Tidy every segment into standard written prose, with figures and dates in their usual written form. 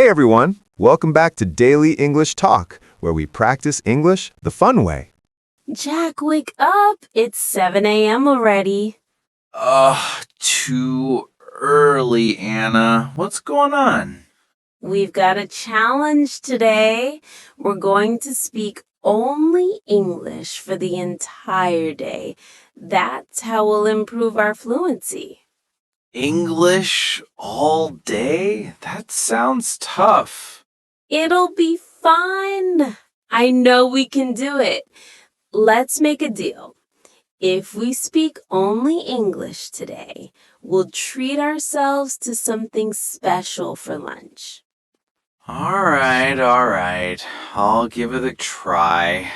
Hey everyone, welcome back to Daily English Talk, where we practice English the fun way. Jack, wake up. It's 7 a.m. already. Too early, Anna. What's going on? We've got a challenge today. We're going to speak only English for the entire day. That's how we'll improve our fluency. English all day? That sounds tough. It'll be fun. I know we can do it. Let's make a deal. If we speak only English today, we'll treat ourselves to something special for lunch. All right. I'll give it a try.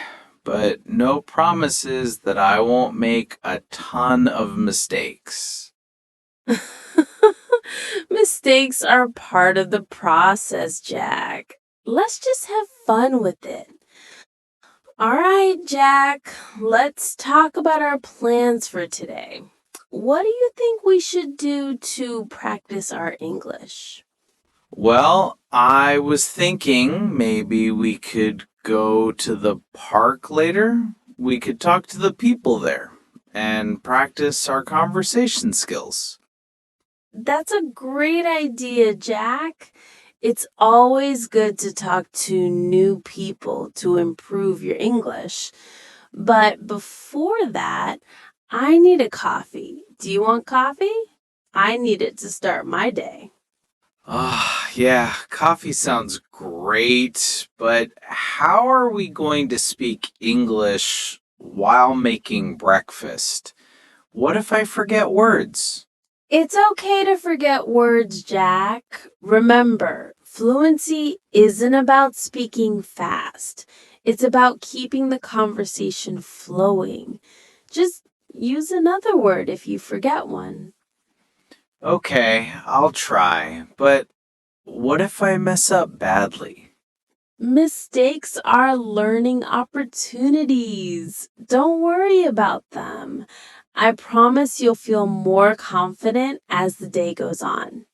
But no promises that I won't make a ton of mistakes. Mistakes are part of the process, Jack. Let's just have fun with it. All right, Jack, let's talk about our plans for today. What do you think we should do to practice our English? Well, I was thinking maybe we could go to the park later. We could talk to the people there and practice our conversation skills. That's a great idea, Jack. It's always good to talk to new people to improve your English. But before that, I need a coffee. Do you want coffee? I need it to start my day. Yeah, coffee sounds great, but how are we going to speak English while making breakfast? What if I forget words? It's okay to forget words, Jack. Remember, fluency isn't about speaking fast. It's about keeping the conversation flowing. Just use another word if you forget one. Okay, I'll try, but what if I mess up badly? Mistakes are learning opportunities. Don't worry about them. I promise you'll feel more confident as the day goes on.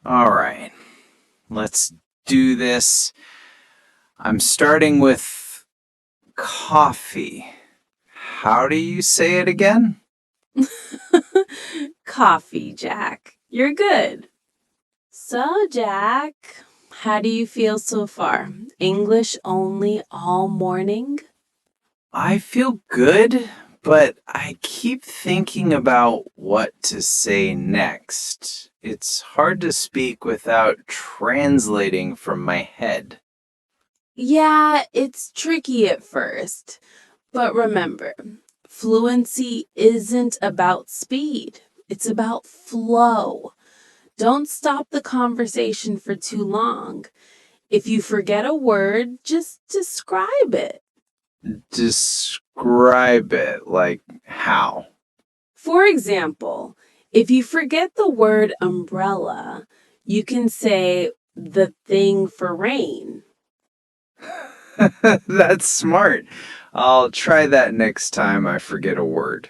All right, let's do this. I'm starting with coffee. How do you say it again? Coffee, Jack. You're good. So, Jack, how do you feel so far? English only all morning? I feel good, but I keep thinking about what to say next. It's hard to speak without translating from my head. Yeah, it's tricky at first. But remember, fluency isn't about speed. It's about flow. Don't stop the conversation for too long. If you forget a word, just describe it. Describe it like how? For example, if you forget the word umbrella, you can say the thing for rain. That's smart. I'll try that next time I forget a word.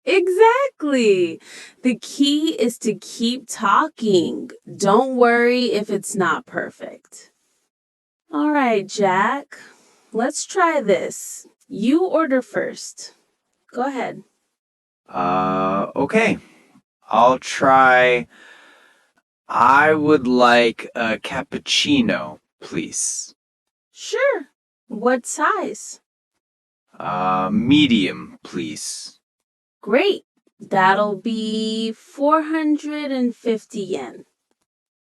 Exactly. The key is to keep talking. Don't worry if it's not perfect. All right, Jack, let's try this. You order first. Go ahead. Okay. I'll try. I would like a cappuccino, please. Sure. What size? Medium, please. Great. That'll be 450 yen.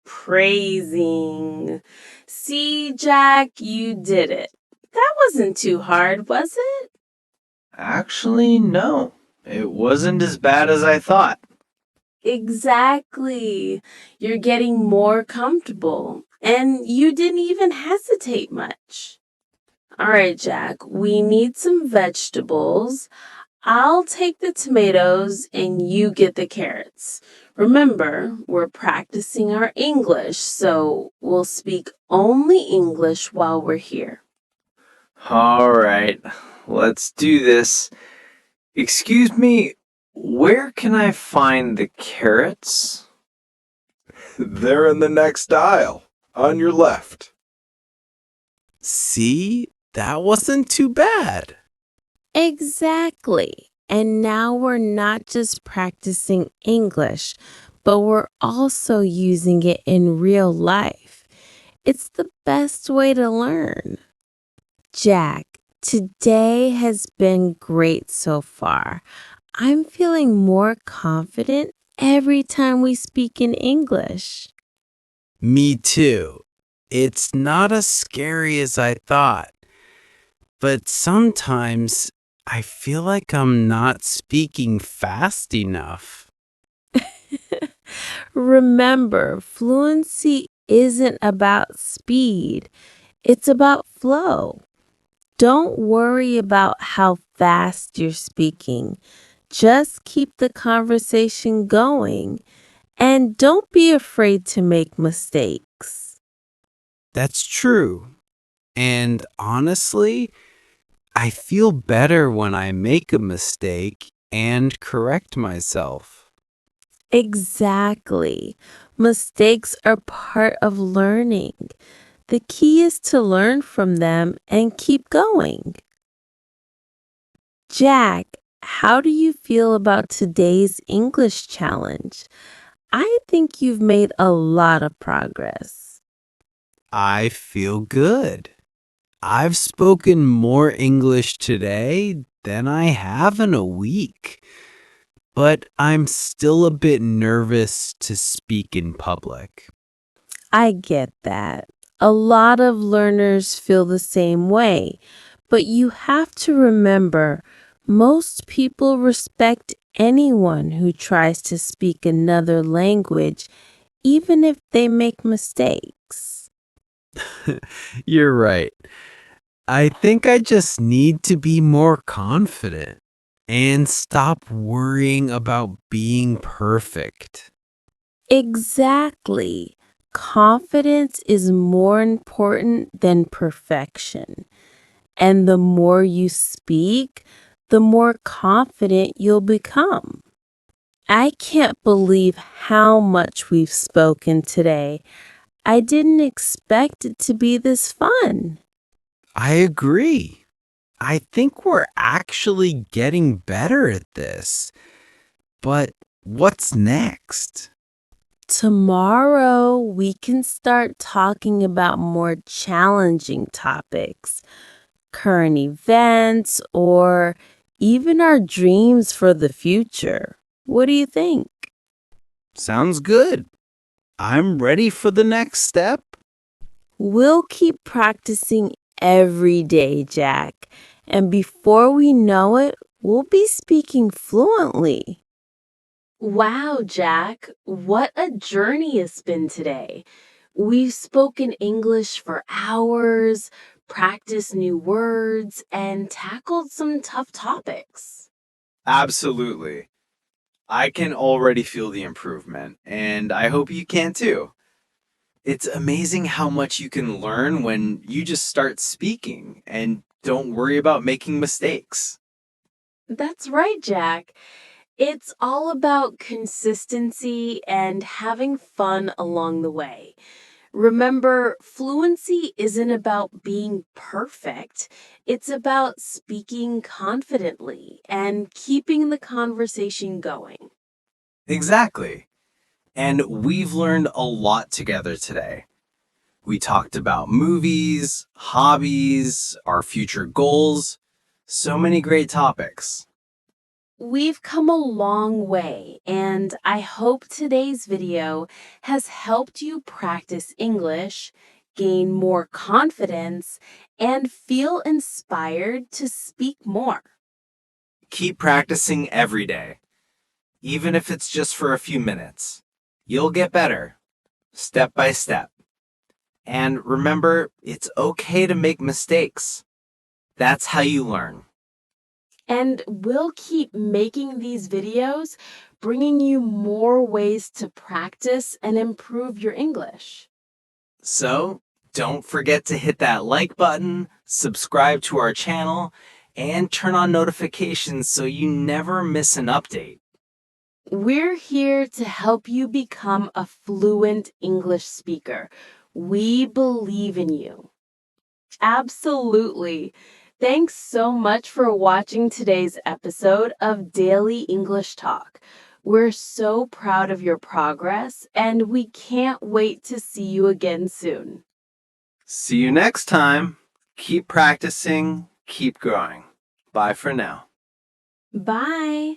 Praising. See, Jack, you did it. That wasn't too hard, was it? Actually, no. It wasn't as bad as I thought. Exactly. You're getting more comfortable, and you didn't even hesitate much. All right, Jack, we need some vegetables. I'll take the tomatoes and you get the carrots. Remember, we're practicing our English, so we'll speak only English while we're here. All right, let's do this. Excuse me, where can I find the carrots? They're in the next aisle. On your left. See, that wasn't too bad. Exactly. And now we're not just practicing English, but we're also using it in real life. It's the best way to learn. Jack, today has been great so far. I'm feeling more confident every time we speak in English. Me too. It's not as scary as I thought. But sometimes I feel like I'm not speaking fast enough. Remember, fluency isn't about speed, it's about flow. Don't worry about how fast you're speaking. Just keep the conversation going and don't be afraid to make mistakes. That's true. And honestly, I feel better when I make a mistake and correct myself. Exactly. Mistakes are part of learning. The key is to learn from them and keep going. Jack, how do you feel about today's English challenge? I think you've made a lot of progress. I feel good. I've spoken more English today than I have in a week, but I'm still a bit nervous to speak in public. I get that. A lot of learners feel the same way, but you have to remember most people respect anyone who tries to speak another language, even if they make mistakes. You're right. I think I just need to be more confident and stop worrying about being perfect. Exactly. Confidence is more important than perfection. And the more you speak, the more confident you'll become. I can't believe how much we've spoken today. I didn't expect it to be this fun. I agree. I think we're actually getting better at this. But what's next? Tomorrow, we can start talking about more challenging topics, current events, or even our dreams for the future. What do you think? Sounds good. I'm ready for the next step. We'll keep practicing every day, Jack. And before we know it, we'll be speaking fluently. Wow, Jack, what a journey it's been today. We've spoken English for hours, practiced new words, and tackled some tough topics. Absolutely. I can already feel the improvement, and I hope you can too. It's amazing how much you can learn when you just start speaking and don't worry about making mistakes. That's right, Jack. It's all about consistency and having fun along the way. Remember, fluency isn't about being perfect. It's about speaking confidently and keeping the conversation going. Exactly. And we've learned a lot together today. We talked about movies, hobbies, our future goals, so many great topics. We've come a long way, and I hope today's video has helped you practice English, gain more confidence, and feel inspired to speak more. Keep practicing every day, even if it's just for a few minutes. You'll get better, step by step. And remember, it's okay to make mistakes. That's how you learn. And we'll keep making these videos, bringing you more ways to practice and improve your English. So, don't forget to hit that like button, subscribe to our channel, and turn on notifications so you never miss an update. We're here to help you become a fluent English speaker. We believe in you. Absolutely. Thanks so much for watching today's episode of Daily English Talk. We're so proud of your progress, and we can't wait to see you again soon. See you next time. Keep practicing, keep growing. Bye for now. Bye.